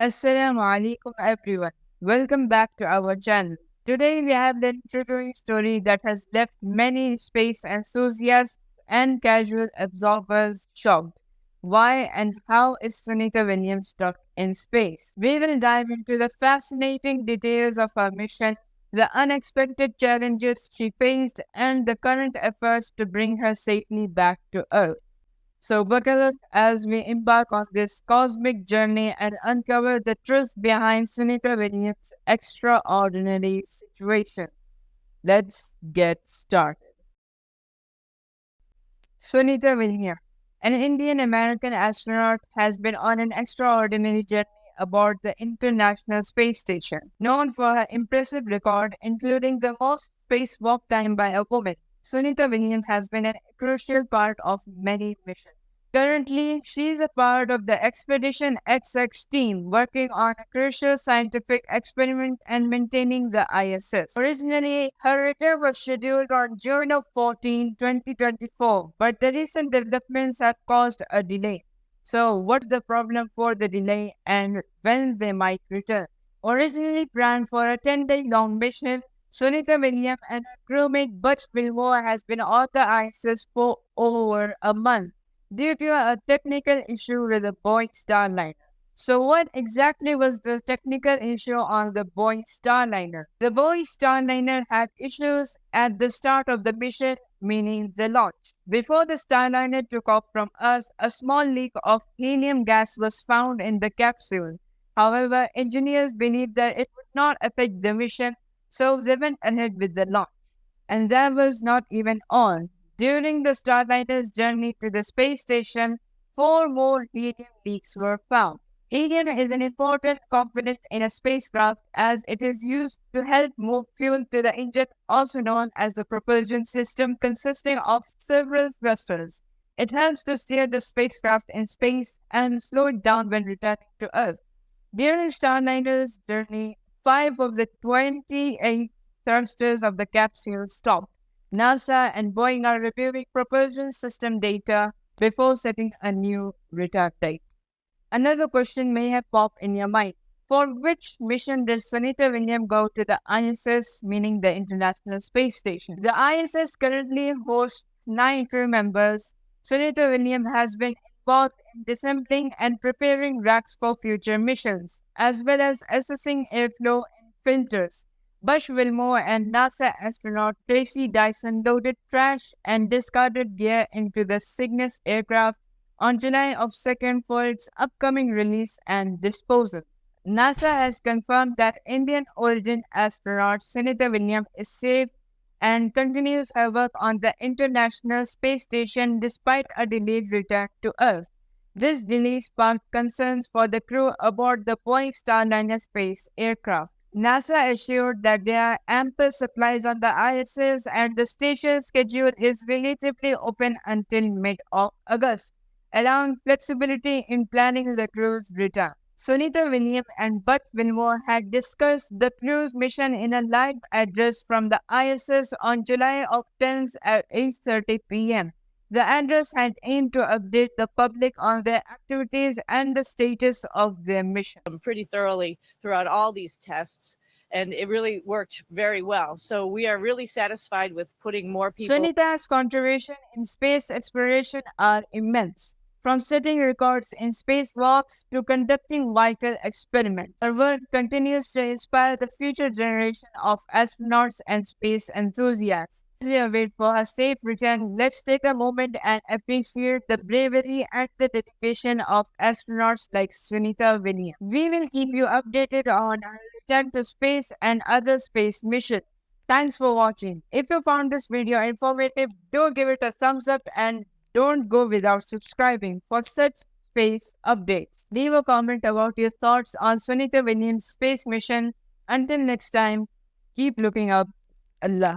Assalamu alaikum everyone. Welcome back to our channel. Today we have the intriguing story that has left many space enthusiasts and casual observers shocked. Why and how is Sunita Williams stuck in space? We will dive into the fascinating details of her mission, the unexpected challenges she faced, and the current efforts to bring her safely back to Earth. So, buckle up as we embark on this cosmic journey and uncover the truth behind Sunita Williams' extraordinary situation. Let's get started. Sunita Williams, an Indian American astronaut, has been on an extraordinary journey aboard the International Space Station, known for her impressive record, including the most spacewalk time by a woman. Sunita Williams has been a crucial part of many missions. Currently, she is a part of the Expedition XX team working on a crucial scientific experiment and maintaining the ISS. Originally, her return was scheduled on June 14, 2024, but the recent developments have caused a delay. So, what's the problem for the delay and when they might return? Originally planned for a 10-day long mission, Sunita Williams and her crewmate Butch Wilmore has been on the ISS for over a month due to a technical issue with the Boeing Starliner. So, what exactly was the technical issue on the Boeing Starliner? The Boeing Starliner had issues at the start of the mission, meaning the launch. Before the Starliner took off from Earth, a small leak of helium gas was found in the capsule. However, engineers believed that it would not affect the mission, so they went ahead with the launch. And that was not even all. During the Starliner's journey to the space station, four more helium leaks were found. Helium is an important component in a spacecraft as it is used to help move fuel to the engine, also known as the propulsion system, consisting of several thrusters. It helps to steer the spacecraft in space and slow it down when returning to Earth. During Starliner's journey, 5 of the 28 thrusters of the capsule stopped. NASA and Boeing are reviewing propulsion system data before setting a new return date. Another question may have popped in your mind. For which mission did Sunita Williams go to the ISS, meaning the International Space Station? The ISS currently hosts 9 crew members. Sunita Williams has been involved in assembling and preparing racks for future missions, as well as assessing airflow and filters. Bush Wilmore and NASA astronaut Tracy Dyson loaded trash and discarded gear into the Cygnus aircraft on July 2nd for its upcoming release and disposal. NASA has confirmed that Indian origin astronaut Sunita Williams is safe and continues her work on the International Space Station despite a delayed return to Earth. This delay sparked concerns for the crew aboard the Boeing Starliner space aircraft. NASA assured that there are ample supplies on the ISS and the station schedule is relatively open until mid-August, allowing flexibility in planning the crew's return. Sunita Williams and Butch Wilmore had discussed the crew's mission in a live address from the ISS on July 10th at 8:30 p.m. The address had aimed to update the public on their activities and the status of their mission. Pretty thoroughly throughout all these tests, and it really worked very well. So we are really satisfied with putting more people. Sunita's contribution in space exploration are immense. From setting records in spacewalks to conducting vital experiments, her work continues to inspire the future generation of astronauts and space enthusiasts. As we await for her safe return, let's take a moment and appreciate the bravery and the dedication of astronauts like Sunita Williams. We will keep you updated on her return to space and other space missions. Thanks for watching. If you found this video informative, do give it a thumbs up and don't go without subscribing for such space updates. Leave a comment about your thoughts on Sunita Williams' space mission. Until next time, keep looking up. Allah.